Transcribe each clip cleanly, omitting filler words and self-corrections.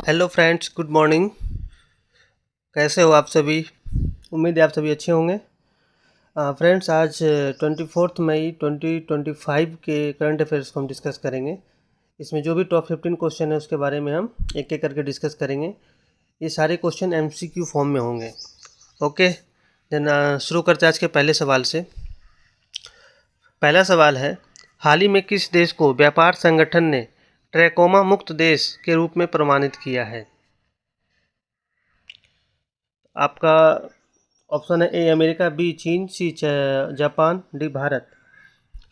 Hello friends, good morning. कैसे हो आप सभी? उम्मीद है आप सभी अच्छे होंगे। फ्रेंड्स, आज 24 मई 2025 के करंट अफेयर्स को हम डिस्कस करेंगे। इसमें जो भी टॉप 15 क्वेश्चन है उसके बारे में हम एक एक करके डिस्कस करेंगे। ये सारे क्वेश्चन एमसीक्यू फॉर्म में होंगे। ओके, देन शुरू करते हैं आज के पहले सवाल से। पहला सवाल है, हाल ही में किस देश को व्यापार संगठन ने ट्रैकोमा मुक्त देश के रूप में प्रमाणित किया है? आपका ऑप्शन है ए अमेरिका, बी चीन, सी जापान, डी भारत।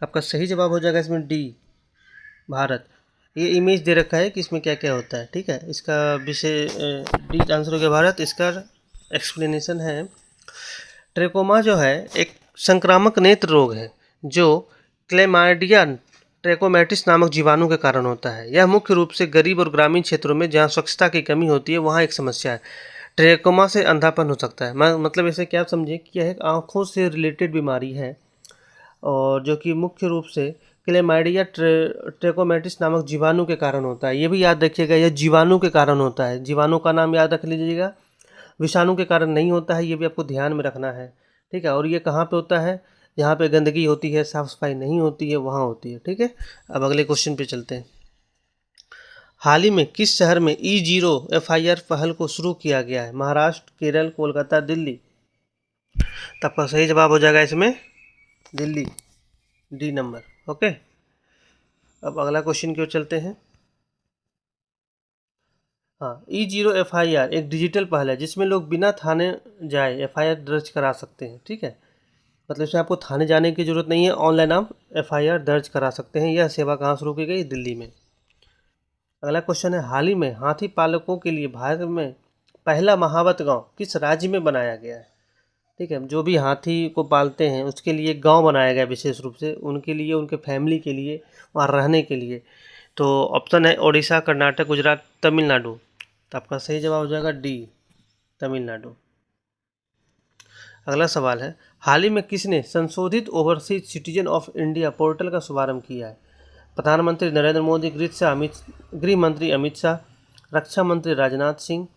आपका सही जवाब हो जाएगा इसमें डी भारत। ये इमेज दे रखा है कि इसमें क्या क्या होता है, ठीक है। इसका विषय डी आंसर हो गया भारत। इसका एक्सप्लेनेशन है, ट्रेकोमा जो है एक संक्रामक नेत्र रोग है जो क्लेमाइडियन ट्रेकोमैटिस नामक जीवाणु के कारण होता है। यह मुख्य रूप से गरीब और ग्रामीण क्षेत्रों में जहाँ स्वच्छता की कमी होती है वहाँ एक समस्या है। ट्रेकोमा से अंधापन हो सकता है। मतलब इसे क्या समझे कि यह एक आँखों से रिलेटेड बीमारी है और जो कि मुख्य रूप से क्लेमाइडिया ट्रेकोमैटिस नामक जीवाणु के कारण होता है। ये भी याद रखिएगा, यह जीवाणु के कारण होता है। जीवाणु का नाम याद रख लीजिएगा, विषाणु के कारण नहीं होता है। ये भी आपको ध्यान में रखना है, ठीक है। और ये कहाँ पे होता है? जहाँ पे गंदगी होती है, साफ़ सफाई नहीं होती है, वहाँ होती है, ठीक है। अब अगले क्वेश्चन पे चलते हैं। हाल ही में किस शहर में E0 FIR पहल को शुरू किया गया है? महाराष्ट्र, केरल, कोलकाता, दिल्ली। तो आपका सही जवाब हो जाएगा इसमें दिल्ली, डी नंबर। ओके, अब अगला क्वेश्चन की ओर चलते हैं। हाँ, E0 FIR एक डिजिटल पहल है जिसमें लोग बिना थाने जाए FIR दर्ज करा सकते हैं, ठीक है। मतलब इसमें आपको थाने जाने की ज़रूरत नहीं है, ऑनलाइन आप FIR दर्ज करा सकते हैं। यह सेवा कहाँ शुरू की गई? दिल्ली में। अगला क्वेश्चन है, हाल ही में हाथी पालकों के लिए भारत में पहला महावत गांव किस राज्य में बनाया गया है? ठीक है, जो भी हाथी को पालते हैं उसके लिए एक गांव बनाया गया विशेष रूप से, उनके लिए, उनके फैमिली के लिए, वहाँ रहने के लिए। तो ऑप्शन है ओडिशा, कर्नाटक, गुजरात, तमिलनाडु। तो आपका सही जवाब हो जाएगा डी, तमिलनाडु। अगला सवाल है, हाल ही में किसने संशोधित overseas citizen of India portal का शुभारंभ किया है? प्रधानमंत्री नरेंद्र मोदी, गृह मंत्री अमित शाह, रक्षा मंत्री राजनाथ सिंह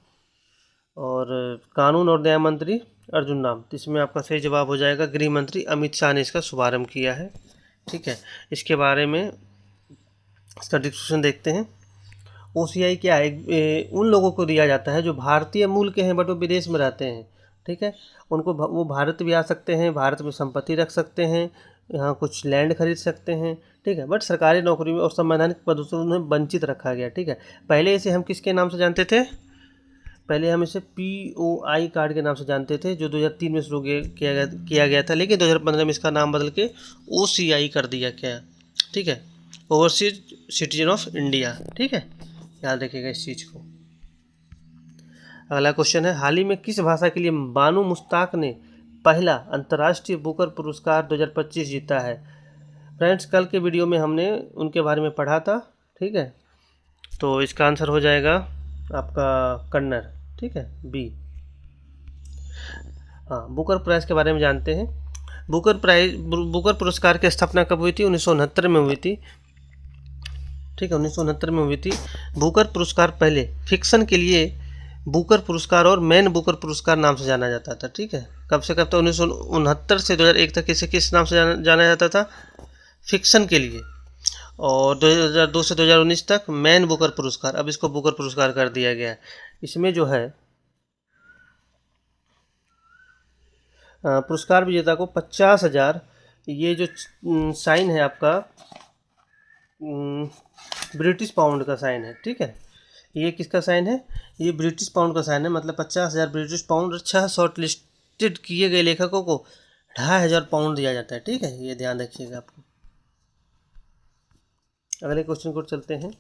और कानून और न्याय मंत्री अर्जुन राम। तो इसमें आपका सही जवाब हो जाएगा गृह मंत्री अमित शाह ने इसका शुभारंभ किया है, ठीक है। इसके बारे में इसका डिस्क्रिप्शन देखते हैं। OCI क्या है? उन लोगों को दिया जाता है जो भारतीय मूल के हैं बट वो विदेश में रहते हैं, ठीक है। उनको वो भारत भी आ सकते हैं, भारत में संपत्ति रख सकते हैं, यहाँ कुछ लैंड खरीद सकते हैं, ठीक है। बट सरकारी नौकरी में और संवैधानिक पदों से उन्हें वंचित रखा गया, ठीक है। पहले इसे हम किसके नाम से जानते थे? पहले हम इसे POI कार्ड के नाम से जानते थे, जो 2003 में शुरू किया गया था, लेकिन 2015 में इसका नाम बदल के OCI कर दिया गया, ठीक है, ओवरसीज सिटीजन ऑफ इंडिया, ठीक है। याद रखिएगा इस चीज़ को। अगला क्वेश्चन है, हाल ही में किस भाषा के लिए बानू मुश्ताक ने पहला अंतर्राष्ट्रीय बुकर पुरस्कार 2025 जीता है? फ्रेंड्स, कल के वीडियो में हमने उनके बारे में पढ़ा था, ठीक है। तो इसका आंसर हो जाएगा आपका कन्नड़, ठीक है, बी। हाँ, बुकर प्राइज़ के बारे में जानते हैं। बुकर पुरस्कार की स्थापना कब हुई थी? 1969 में हुई थी, ठीक है, 1969 में हुई थी। बुकर पुरस्कार पहले फिक्शन के लिए बुकर पुरस्कार और मैन बुकर पुरस्कार नाम से जाना जाता था, ठीक है। कब से कब तक? 1969 से 2001 तक इसे किस नाम से जाना जाता था? फिक्शन के लिए। और 2002 से 2019 तक मैन बुकर पुरस्कार। अब इसको बुकर पुरस्कार कर दिया गया है। इसमें जो है पुरस्कार विजेता को 50,000, ये जो साइन है आपका ब्रिटिश पाउंड का साइन है, ठीक है। ये किसका साइन है? ये ब्रिटिश पाउंड का साइन है। मतलब 50,000 ब्रिटिश पाउंड और 6 शॉर्ट लिस्टेड किए गए लेखकों को 2,500 पाउंड दिया जाता है, ठीक है। ये ध्यान रखिएगा आपको। अगले क्वेश्चन को चलते हैं।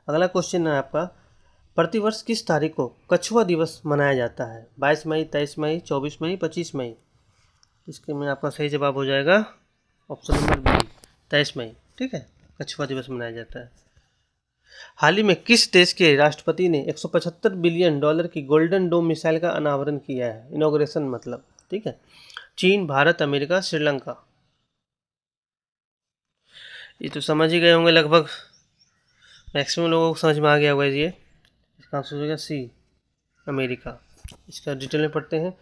अगला क्वेश्चन है आपका, प्रतिवर्ष किस तारीख को कछुआ दिवस मनाया जाता है? 22 मई, 23 मई, 24 मई, 25 मई। इसके में आपका सही जवाब हो जाएगा ऑप्शन नंबर बी, 23 मई, ठीक है, कछुआ दिवस मनाया जाता है। हाल ही में किस देश के राष्ट्रपति ने 175 बिलियन डॉलर की गोल्डन डोम मिसाइल का अनावरण किया है? इनॉग्रेशन मतलब, ठीक है। चीन, भारत, अमेरिका, श्रीलंका। ये तो समझ ही गए होंगे लगभग। मैक्सिमम लोगों को समझ में आ गया होगा ये। इसका आंसर हो जाएगा सी, अमेरिका। इसका डिटेल में पढ़ते हैं।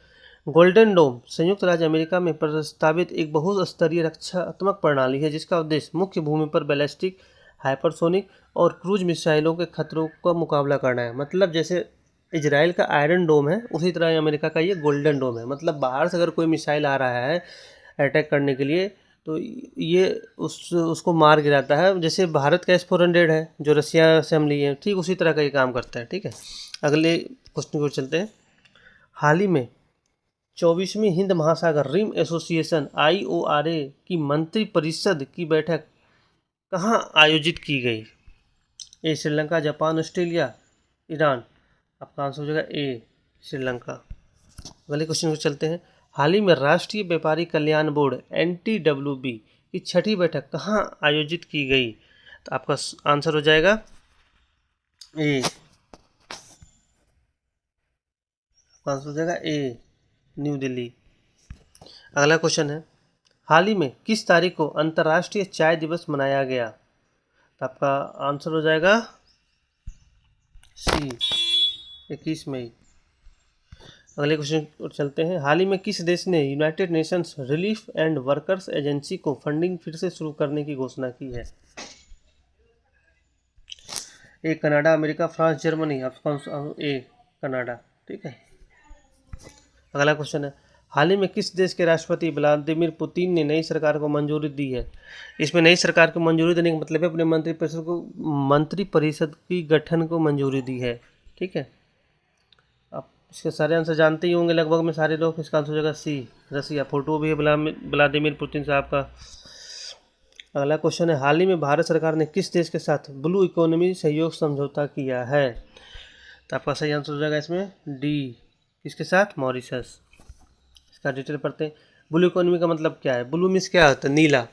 गोल्डन डोम संयुक्त राज्य अमेरिका में प्रस्तावित एक बहुस्तरीय रक्षात्मक प्रणाली है जिसका उद्देश्य मुख्य भूमि पर बैलिस्टिक, हाइपरसोनिक और क्रूज मिसाइलों के खतरों का मुकाबला करना है। मतलब जैसे इजराइल का आयरन डोम है, उसी तरह अमेरिका का ये गोल्डन डोम है। मतलब बाहर से अगर कोई मिसाइल आ रहा है अटैक करने के लिए तो ये उसको मार गिराता है। जैसे भारत का S-400 है जो रसिया से हम लिए हैं, ठीक उसी तरह का ये काम करता है। ठीक है, अगले क्वेश्चन को चलते हैं। हाल ही में 24वीं हिंद महासागर रिम एसोसिएशन IORA की मंत्री परिषद की बैठक कहाँ आयोजित की गई? ए श्रीलंका, जापान, ऑस्ट्रेलिया, ईरान। आपका आंसर हो जाएगा ए, श्रीलंका। अगले क्वेश्चन को चलते हैं। हाल ही में राष्ट्रीय व्यापारी कल्याण बोर्ड NTWB की 6ठी बैठक कहाँ आयोजित की गई? तो आपका आंसर हो जाएगा ए, आंसर हो जाएगा ए, न्यू दिल्ली। अगला क्वेश्चन है, हाल ही में किस तारीख को अंतर्राष्ट्रीय चाय दिवस मनाया गया? तो आपका आंसर हो जाएगा सी, 21 मई। अगले क्वेश्चन पर चलते हैं। हाल ही में किस देश ने United Nations relief and workers agency को फंडिंग फिर से शुरू करने की घोषणा की है? ए कनाडा, अमेरिका, फ्रांस, जर्मनी। आपका ए, कनाडा। ठीक है। अगला क्वेश्चन है, हाल ही में किस देश के राष्ट्रपति व्लादिमीर पुतिन ने नई सरकार को मंजूरी दी है? इसमें नई सरकार को मंजूरी देने का मतलब है अपने मंत्री परिषद की गठन को मंजूरी दी है। ठीक है, आप इसके सारे आंसर जानते ही होंगे लगभग में सारे लोग। इसका आंसर हो जाएगा सी, रसिया। फोटो भी है व्लादिमीर पुतिन साहब का। अगला क्वेश्चन है, हाल ही में भारत सरकार ने किस देश के साथ ब्लू इकोनॉमी सहयोग समझौता किया है? तो आपका सही आंसर हो जाएगा इसमें डी, किसके साथ? मॉरिशस। इसका डिटेल पढ़ते हैं। ब्लू इकोनॉमी का मतलब क्या है? ब्लू मीन्स क्या होता है? नीला।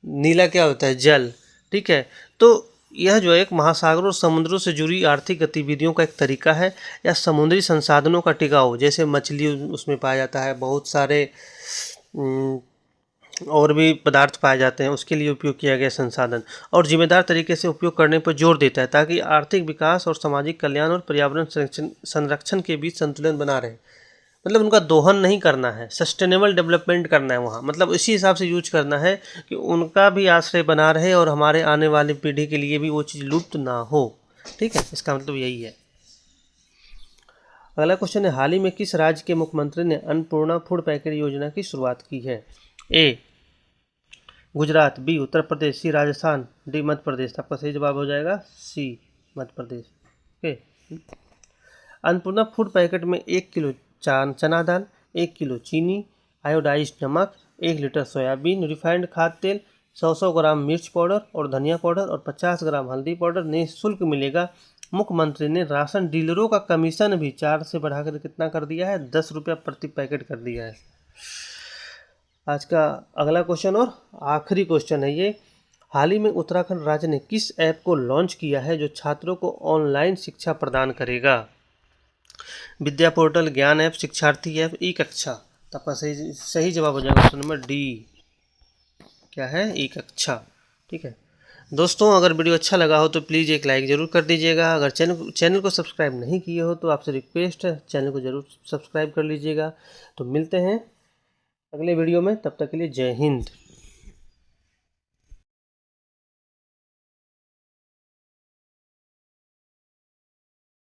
नीला क्या होता है? जल। ठीक है, तो यह जो एक महासागरों और समुद्रों से जुड़ी आर्थिक गतिविधियों का एक तरीका है या समुद्री संसाधनों का टिकाऊ, जैसे मछली उसमें पाया जाता है, बहुत सारे और भी पदार्थ पाए जाते हैं, उसके लिए उपयोग किया गया संसाधन और जिम्मेदार तरीके से उपयोग करने पर जोर देता है ताकि आर्थिक विकास और सामाजिक कल्याण और पर्यावरण संरक्षण के बीच संतुलन बना रहे। मतलब उनका दोहन नहीं करना है, सस्टेनेबल डेवलपमेंट करना है वहाँ। मतलब इसी हिसाब से यूज करना है कि उनका भी आश्रय बना रहे और हमारे आने वाली पीढ़ी के लिए भी वो चीज़ लुप्त ना हो। ठीक है, इसका मतलब यही है। अगला क्वेश्चन है, हाल ही में किस राज्य के मुख्यमंत्री ने अन्नपूर्णा फूड पैकेट योजना की शुरुआत की है? ए गुजरात, बी उत्तर प्रदेश, सी राजस्थान, डी मध्य प्रदेश। आपका सही जवाब हो जाएगा सी, Madhya Pradesh. Okay, Annapurna food packet में 1 किलो चना दाल, 1 किलो चीनी, आयोडाइज्ड नमक, 1 लीटर सोयाबीन रिफाइंड खाद्य तेल, 100 ग्राम मिर्च पाउडर और धनिया पाउडर और 50 ग्राम हल्दी पाउडर निःशुल्क मिलेगा। मुख्यमंत्री ने राशन डीलरों का कमीशन भी 4 से बढ़ाकर कितना कर दिया है? 10 रुपया प्रति पैकेट कर दिया है। आज का अगला क्वेश्चन और आखिरी क्वेश्चन है ये, हाल ही में उत्तराखंड राज्य ने किस ऐप को लॉन्च किया है जो छात्रों को ऑनलाइन शिक्षा प्रदान करेगा? विद्या पोर्टल, ज्ञान ऐप, शिक्षार्थी ऐप, ई कक्षा। तो आपका सही जवाब हो जाएगा ऑप्शन नंबर डी, क्या है? ई कक्षा। ठीक है दोस्तों, अगर वीडियो अच्छा लगा हो तो प्लीज़ एक लाइक ज़रूर कर दीजिएगा। अगर चैनल को सब्सक्राइब नहीं किए हो तो आपसे रिक्वेस्ट है चैनल को ज़रूर सब्सक्राइब कर लीजिएगा। तो मिलते हैं अगले वीडियो में, तब तक के लिए जय हिंद।